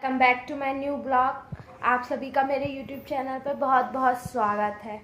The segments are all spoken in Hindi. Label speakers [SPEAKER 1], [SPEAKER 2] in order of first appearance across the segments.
[SPEAKER 1] Welcome back to my new blog. आप सभी का मेरे यूट्यूब चैनल पर बहुत बहुत स्वागत है।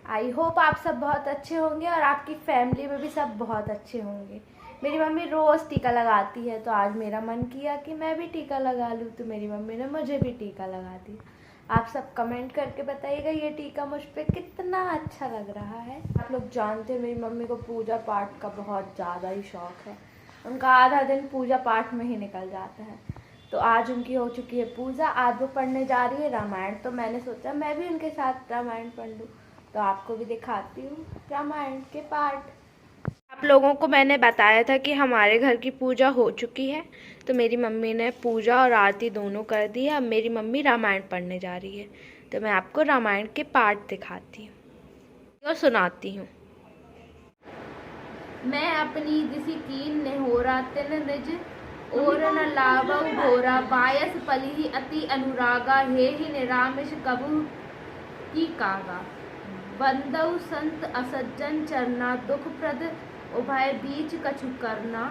[SPEAKER 1] आई होप आप सब बहुत अच्छे होंगे और आपकी फैमिली में भी सब बहुत अच्छे होंगे। मेरी मम्मी रोज़ टीका लगाती है, तो आज मेरा मन किया कि मैं भी टीका लगा लूँ, तो मेरी मम्मी ने मुझे भी टीका लगा दिया। आप सब कमेंट करके बताइएगा ये टीका मुझ पर कितना अच्छा लग रहा है। आप लोग जानते हैं मेरी मम्मी को पूजा पाठ का बहुत ज़्यादा ही शौक़ है। उनका आधा दिन पूजा पाठ में ही निकल जाता है। तो आज उनकी हो चुकी है पूजा, आज वो पढ़ने जा रही है रामायण। तो मैंने सोचा मैं भी उनके साथ रामायण पढ़ लूँ, तो आपको भी दिखाती हूँ रामायण के पाठ। आप लोगों को मैंने बताया था कि हमारे घर की पूजा हो चुकी है, तो मेरी मम्मी ने पूजा और आरती दोनों कर दी है। अब मेरी मम्मी रामायण पढ़ने जा रही है, तो मैं आपको रामायण के पाठ दिखाती हूँ और सुनाती हूँ। मैं अपनी दिसी कीन ने होरा तिन निज और न लाभव घोरा बायस पली अति अनुरागा हे ही निरामिष कबू की कागा बंदव संत असज्जन चरना दुख प्रद उभय बीच कछु करना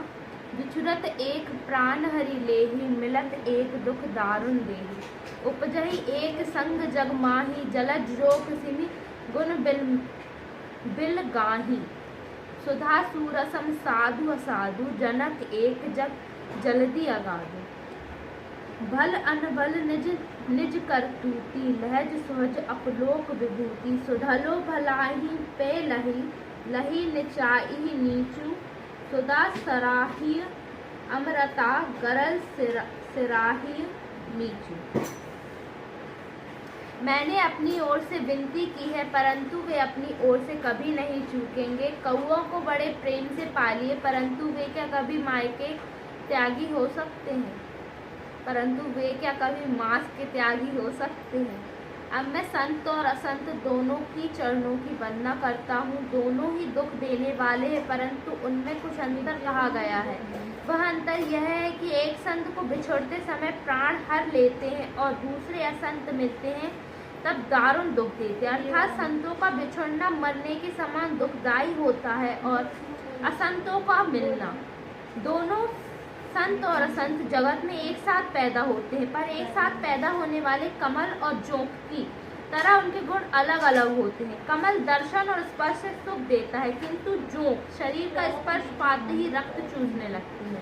[SPEAKER 1] विचुरत एक प्राण हरि लेहि मिलत एक दुख दारुण देहि उपजहि एक संग जग माही जलज जोक सिमि गुण बिल गाही सुधा सूरसम साधु असाधु जनक एक जग जल्दी अगाधु भल अनबल निज निज करतूती लहज सहज अपलोक विभूति सुधलो भलाही पे लही लही निचाई नीचू सुदा सराही अमरता गरल सिराही मीचू। मैंने अपनी ओर से विनती की है, परंतु वे अपनी ओर से कभी नहीं चूकेंगे। कौओं को बड़े प्रेम से पालिए, परंतु वे क्या कभी मायके त्यागी हो सकते हैं? परंतु वे क्या कभी मांस के त्यागी हो सकते हैं? अब मैं संत और असंत दोनों की चरणों की वंदना करता हूँ। दोनों ही दुख देने वाले हैं, परंतु उनमें कुछ अंतर कहा गया है। वह अंतर यह है कि एक संत को बिछड़ते समय प्राण हर लेते हैं और दूसरे असंत मिलते हैं तब दारुण दुख देते हैं। अर्थात संतों का बिछड़ना मरने के समान दुखदायी होता है और असंतों का मिलना। दोनों संत और असंत जगत में एक साथ पैदा होते हैं, पर एक साथ पैदा होने वाले कमल और जोंक की तरह उनके गुण अलग अलग होते हैं। कमल दर्शन और स्पर्श से सुख देता है, किंतु जोंक शरीर का स्पर्श पाते ही रक्त चूसने लगती है।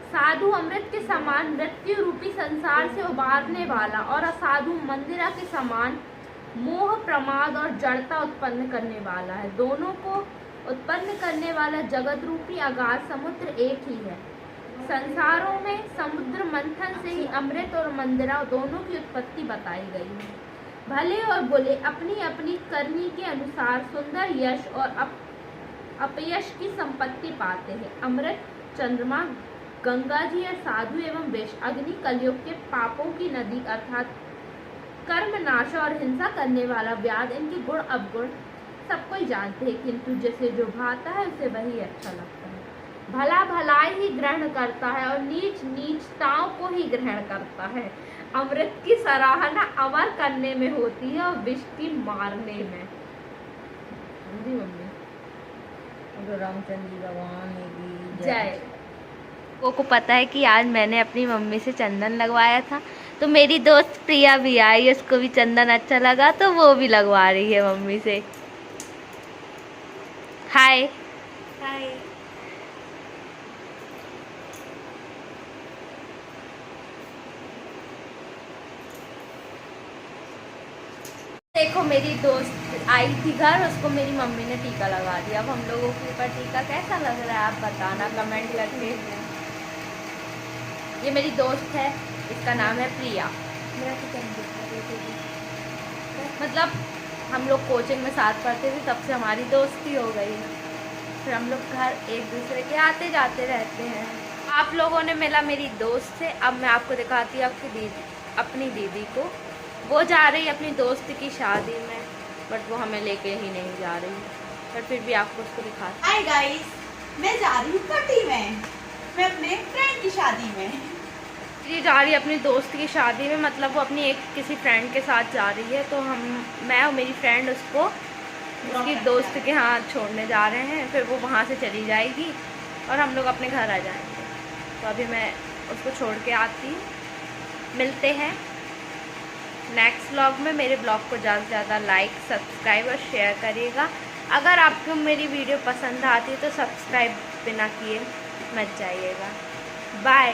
[SPEAKER 1] साधु अमृत के समान मृत्यु रूपी संसार से उबारने वाला और असाधु मंदिरा के समान मोह प्रमाद और जड़ता उत्पन्न करने वाला है। दोनों को उत्पन्न करने वाला जगत रूपी अगाध समुद्र एक ही है। संसारों में समुद्र मंथन से ही अमृत और मंदिरा दोनों की उत्पत्ति बताई गई है। भले और बुरे अपनी अपनी करनी के अनुसार सुंदर यश और अपयश की संपत्ति पाते हैं। अमृत चंद्रमा, गंगा जी और साधु एवं विष अग्नि कलयुग के पापों की नदी अर्थात कर्म नाश और हिंसा करने वाला व्याध, इनके गुण अवगुण सब कोई जानते हैं, किंतु जिसे जो भाता है उसे वही अच्छा लगता है। भला भलाई ही ग्रहण करता है और नीच नीचताओं को ही ग्रहण करता है। अमृत की सराहना अमर करने में होती है और विष की मारने में। जी मम्मी,
[SPEAKER 2] रामचंद्र जी भगवान की
[SPEAKER 1] जय। को पता है कि आज मैंने अपनी मम्मी से चंदन लगवाया था, तो मेरी दोस्त प्रिया भी आई, उसको भी चंदन अच्छा लगा तो वो भी लगवा रही है मम्मी से। हाय हाय। देखो मेरी दोस्त आई थी घर, उसको मेरी मम्मी ने टीका लगा दिया। अब हम लोगों के ऊपर टीका कैसा लग रहा है आप बताना कमेंट करके। ये मेरी दोस्त है, इसका नाम है प्रिया। मतलब हम लोग कोचिंग में साथ पढ़ते थे, तब से हमारी दोस्ती हो गई है। फिर हम लोग घर एक दूसरे के आते जाते रहते हैं। आप लोगों ने मिला मेरी दोस्त से। अब मैं आपको दिखाती हूँ अपनी दीदी को। वो जा रही है अपनी दोस्त की शादी में, बट वो हमें लेके ही नहीं जा रही, पर फिर भी आपको उसको दिखाती।
[SPEAKER 3] हाय गाइस, मैं जा रही हूँ कटी में, मैं अपने फ्रेंड की शादी में।
[SPEAKER 1] ये जा रही है अपनी दोस्त की शादी में, मतलब वो अपनी किसी फ्रेंड के साथ जा रही है। तो मैं और मेरी फ्रेंड उसको उसकी दोस्त के यहाँ छोड़ने जा रहे हैं। फिर वो वहाँ से चली जाएगी और हम लोग अपने घर आ जाएंगे। तो अभी मैं उसको छोड़ के आती हूँ। मिलते हैं नेक्स्ट व्लॉग में। मेरे ब्लॉग को ज़्यादा से ज़्यादा लाइक, सब्सक्राइब और शेयर करिएगा। अगर आपको मेरी वीडियो पसंद आती है तो सब्सक्राइब बिना किए मत जाइएगा। बाय।